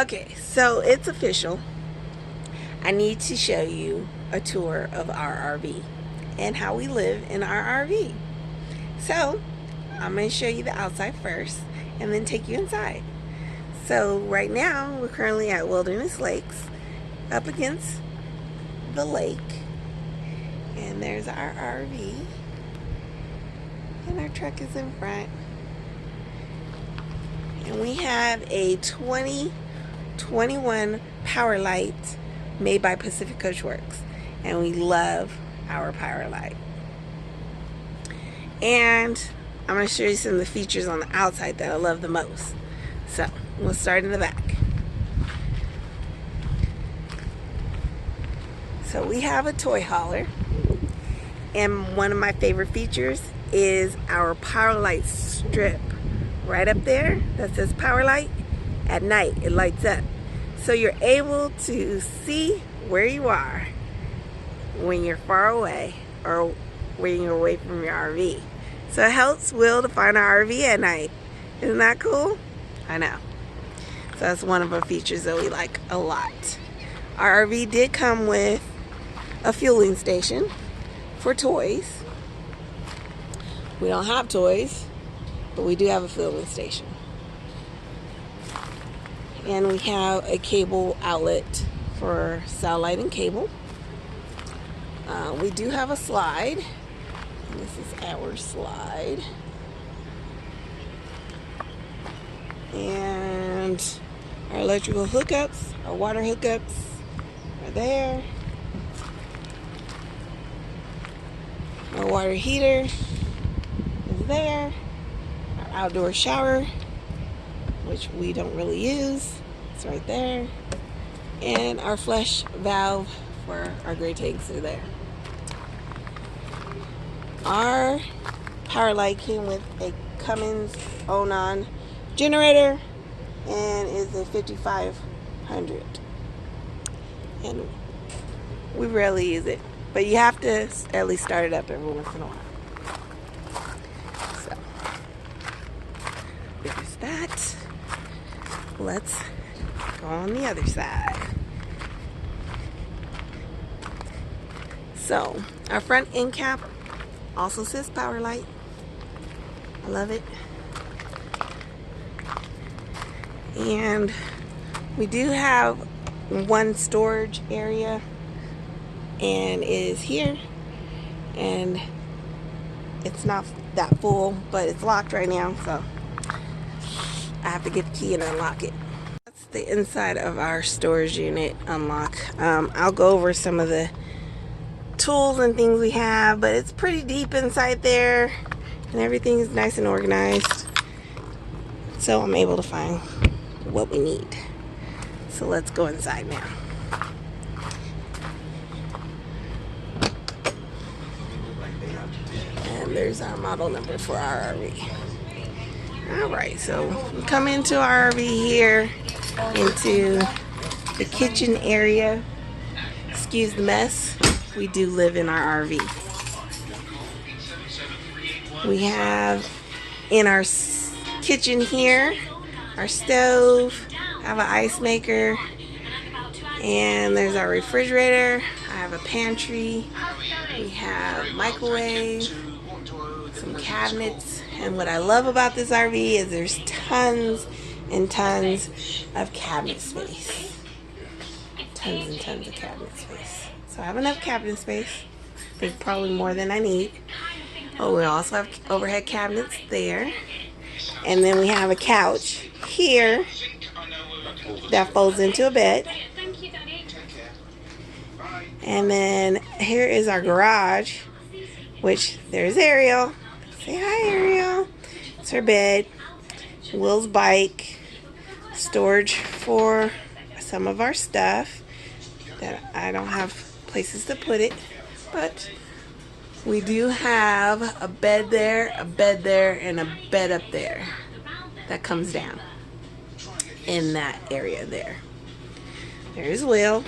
Okay, so it's official. I need to show you a tour of our RV and how we live in our RV. So I'm going to show you the outside first and then take you inside. So right now we're currently at Wilderness Lakes up against the lake, and there's our RV and our truck is in front, and we have a 2021 Powerlite made by Pacific Coach Works, and we love our Powerlite. And I'm going to show you some of the features on the outside that I love the most. So we'll start in the back. So we have a toy hauler, and one of my favorite features is our Powerlite strip right up there that says Powerlite. At night it lights up, so you're able to see where you are when you're far away or when you're away from your RV. So it helps Will to find our RV at night. Isn't that cool? I know. So that's one of our features that we like a lot. Our RV did come with a fueling station for toys. We don't have toys, but we do have a fueling station. And we have a cable outlet for satellite and cable. We do have a slide. And this is our slide. And our electrical hookups, our water hookups are there. Our water heater is there. Our outdoor shower, which we don't really use, it's right there. And our flush valve for our gray tanks are there. Our Powerlite came with a Cummins Onan generator and is a 5500, and we rarely use it, but you have to at least start it up every once in a while. So there's that. Let's go on the other side. So our front end cap also says Powerlite. I love it. And we do have one storage area, and it is here, and it's not that full, but it's locked right now, so I have to get the key and unlock it. That's the inside of our storage unit unlock. I'll go over some of the tools and things we have, but it's pretty deep inside there, and everything's nice and organized, so I'm able to find what we need. So let's go inside now. And there's our model number for our RV. Alright, so we come into our RV here, into the kitchen area. Excuse the mess. We do live in our RV. We have in our kitchen here our stove, have an ice maker, and there's our refrigerator. I have a pantry. We have microwave, some cabinets, and what I love about this RV is there's tons and tons of cabinet space. Tons and tons of cabinet space. So I have enough cabinet space. I think probably more than I need. Oh, we also have overhead cabinets there. And then we have a couch here that folds into a bed. And then here is our garage, which there's Ariel. Say hi, Ariel. It's her bed. Will's bike. Storage for some of our stuff that I don't have places to put it, but we do have a bed there, and a bed up there that comes down in that area there. There's Will.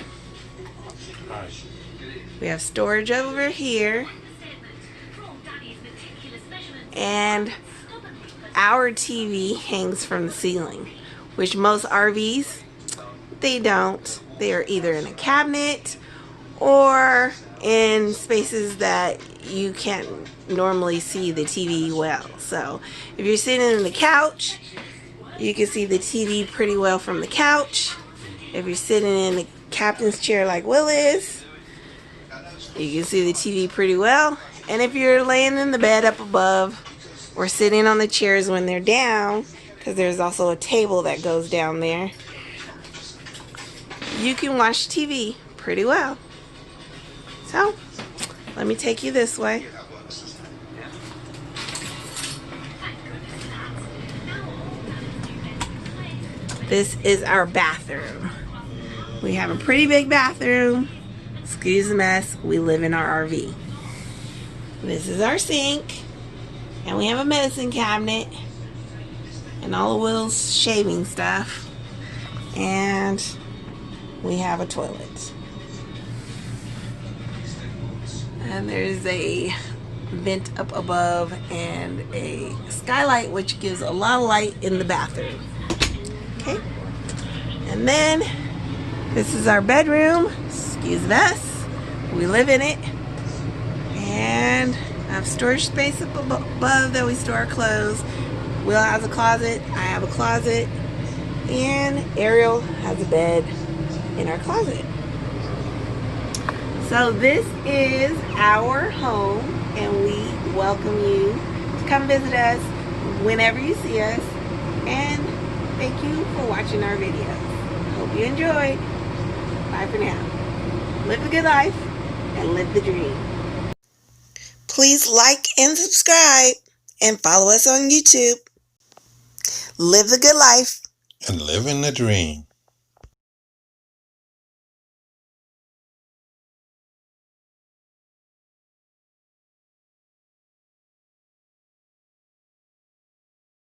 We have storage over here, and our TV hangs from the ceiling, which most RVs They don't. They are either in a cabinet or in spaces that you can't normally see the TV well. So if you're sitting in the couch, you can see the TV pretty well from the couch. If you're sitting in the captain's chair like Will is, you can see the TV pretty well. And if you're laying in the bed up above or sitting on the chairs when they're down, because there's also a table that goes down there, you can watch TV pretty well. So, let me take you this way. This is our bathroom. We have a pretty big bathroom. Excuse the mess. We live in our RV. This is our sink. And we have a medicine cabinet. And all of Will's shaving stuff. And we have a toilet. And there's a vent up above and a skylight which gives a lot of light in the bathroom. Okay. And then this is our bedroom. Excuse us. We live in it. And I have storage space up above that we store our clothes. Will has a closet. I have a closet. And Ariel has a bed in our closet. So this is our home, and we welcome you to come visit us whenever you see us. And thank you for watching our videos. Hope you enjoyed. Bye for now. Live the good life and live the dream. Please like and subscribe and follow us on YouTube. Live the good life and living the dream.